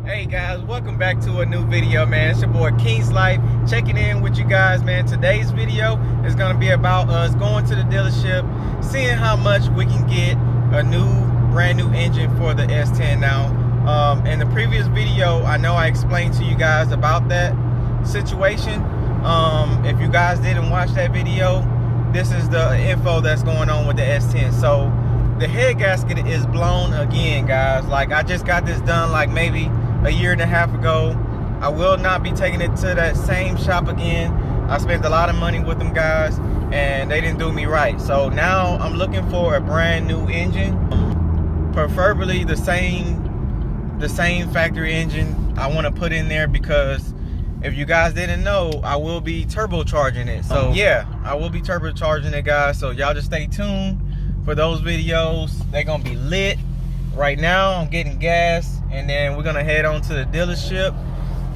Hey guys, welcome back to a new video, man. It's your boy King's Life checking in with you guys, man. Today's video is going to be about us going to the dealership, seeing how much we can get a brand new engine for the S10 now. In the previous video, I know I explained to you guys about that situation. If you guys didn't watch that video, this is the info that's going on with the S10. So the head gasket is blown again, guys. Like, I just got this done like maybe a year and a half ago. I will not be taking it to that same shop again. I spent a lot of money with them guys and they didn't do me right. So now I'm looking for a brand new engine, preferably the same factory engine I want to put in there, because if you guys didn't know, I will be turbocharging it. So yeah, I will be turbocharging it, guys. So y'all just stay tuned for those videos. They're gonna be lit. Right now I'm getting gas, and then we're gonna head on to the dealership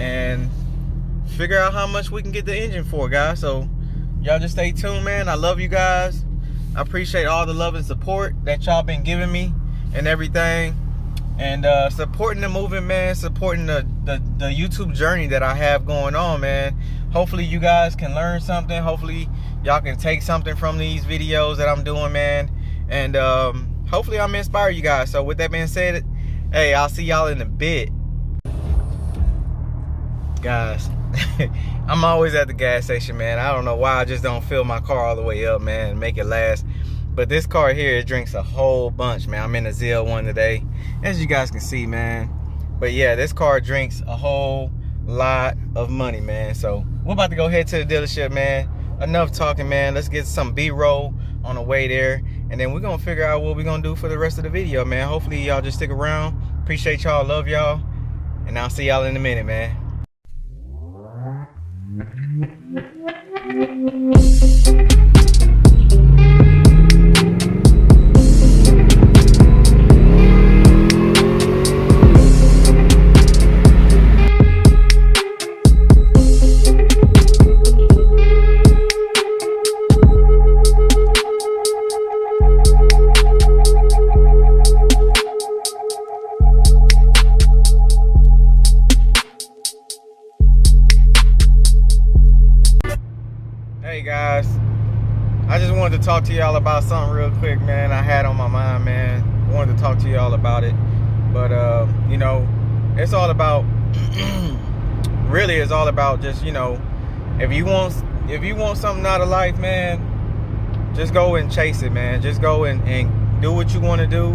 and figure out how much we can get the engine for, guys. So y'all just stay tuned, man. I love you guys. I appreciate all the love and support that y'all been giving me and everything, and supporting the movement, man, supporting the YouTube journey that I have going on, man. Hopefully you guys can learn something. Hopefully y'all can take something from these videos that I'm doing, man. And hopefully I'm inspire you guys. So with that being said, hey, I'll see y'all in a bit. Guys, I'm always at the gas station, man. I don't know why I just don't fill my car all the way up, man, and make it last. But this car here, it drinks a whole bunch, man. I'm in a ZL1 today, as you guys can see, man. But yeah, this car drinks a whole lot of money, man. So we're about to go head to the dealership, man. Enough talking, man. Let's get some B-roll on the way there, and then we're gonna figure out what we're gonna do for the rest of the video, man. Hopefully y'all just stick around. Appreciate y'all, love y'all, and I'll see y'all in a minute, man. Hey guys, I just wanted to talk to y'all about something real quick, man. I had on my mind, man. Wanted to talk to y'all about it, but you know, it's all about really, it's all about just, you know, if you want something out of life, man, just go and chase it, man. Just go and do what you want to do.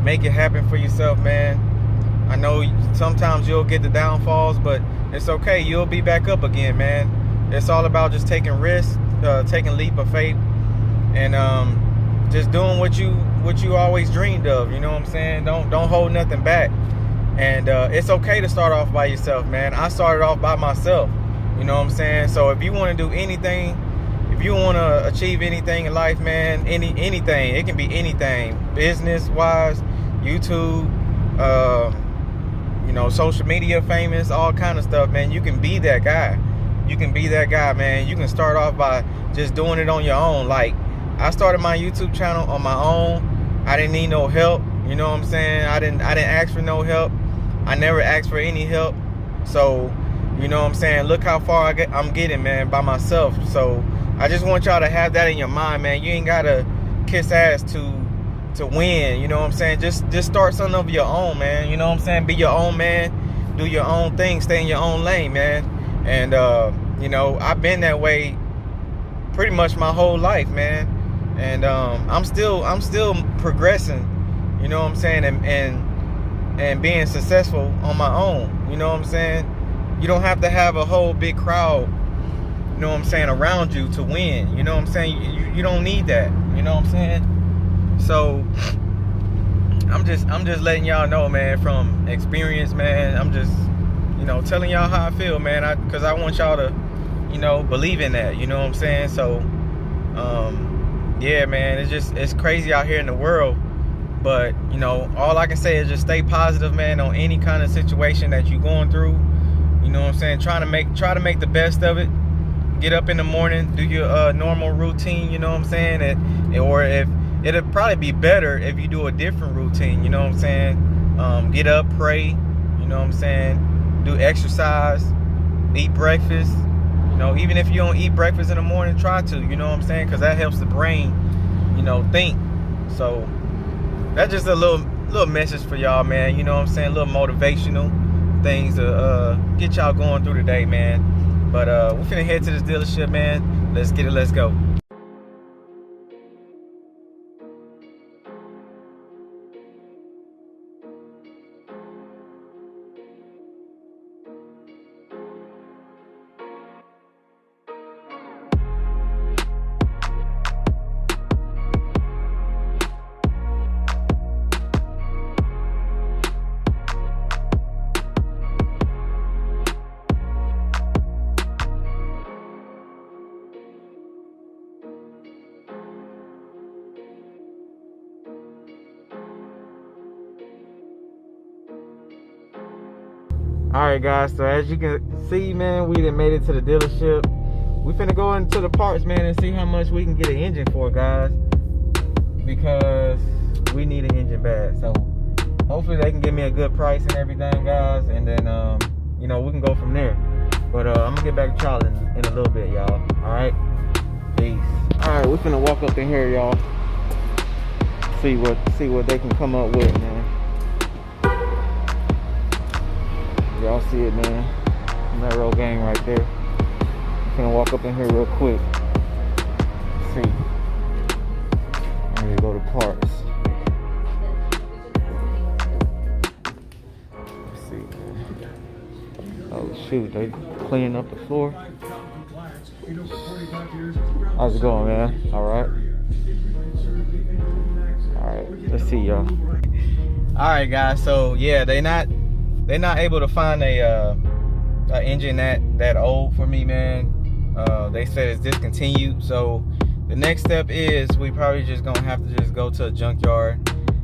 Make it happen for yourself, man. I know sometimes you'll get the downfalls, but it's okay. You'll be back up again, man. It's all about just taking risks, taking leap of faith, and just doing what you always dreamed of. You know what I'm saying? Don't hold nothing back. And it's okay to start off by yourself, man. I started off by myself. You know what I'm saying? So if you want to do anything, if you want to achieve anything in life, man, anything, it can be anything, business-wise, YouTube, you know, social media famous, all kind of stuff, man. You can be that guy. You can be that guy, man. You can start off by just doing it on your own. Like, I started my YouTube channel on my own. I didn't need no help. You know what I'm saying? I didn't ask for no help. I never asked for any help. So, you know what I'm saying? Look how far I'm getting, man, by myself. So I just want y'all to have that in your mind, man. You ain't gotta kiss ass to win. You know what I'm saying? Just start something of your own, man. You know what I'm saying? Be your own man. Do your own thing. Stay in your own lane, man. And you know, I've been that way pretty much my whole life, man. And I'm still progressing, you know what I'm saying, and being successful on my own. You know what I'm saying? You don't have to have a whole big crowd, you know what I'm saying, around you to win. You know what I'm saying? You don't need that. You know what I'm saying? So I'm just letting y'all know, man, from experience, man. I'm just, you know, telling y'all how I feel, man, because I want y'all to, you know, believe in that. You know what I'm saying? So yeah, man, it's crazy out here in the world. But, you know, all I can say is just stay positive, man, on any kind of situation that you're going through. You know what I'm saying? Try to make the best of it. Get up in the morning, do your normal routine, you know what I'm saying? Or if it'll probably be better if you do a different routine, you know what I'm saying? Get up, pray, you know what I'm saying? Do exercise, eat breakfast. You know, even if you don't eat breakfast in the morning, try to, you know what I'm saying? Because that helps the brain, you know, think. So that's just a little message for y'all, man. You know what I'm saying? A little motivational things to get y'all going through the day, man. But we're finna head to this dealership, man. Let's get it, let's go. Alright guys, so as you can see, man, we done made it to the dealership. We finna go into the parts, man, and see how much we can get an engine for, guys, because we need an engine bad. So hopefully they can give me a good price and everything, guys, and then you know, we can go from there. But I'm gonna get back to y'all in a little bit, y'all. Alright, peace. Alright, we finna walk up in here, y'all, see what they can come up with, man. Y'all see it, man. Narrow gang right there. I'm gonna walk up in here real quick. Let's see. I'm gonna go to parts. Let's see, man. Oh shoot, they cleaning up the floor. How's it going, man? Alright. Alright, let's see, y'all. Alright guys, so yeah, they're not able to find a engine that old for me, man. They said it's discontinued. So the next step is we probably just gonna have to just go to a junkyard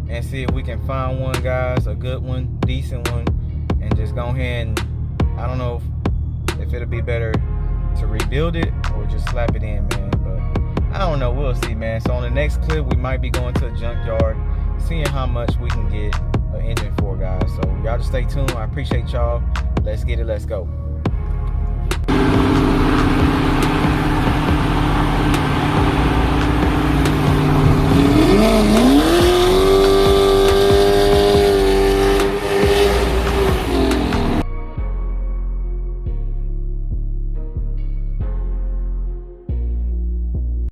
and see if we can find one, guys, a good one, decent one, and just go ahead and, I don't know if it'll be better to rebuild it or just slap it in, man. But I don't know, we'll see, man. So on the next clip, we might be going to a junkyard, seeing how much we can get an engine for, guys. So y'all just stay tuned. I appreciate y'all. Let's get it, let's go.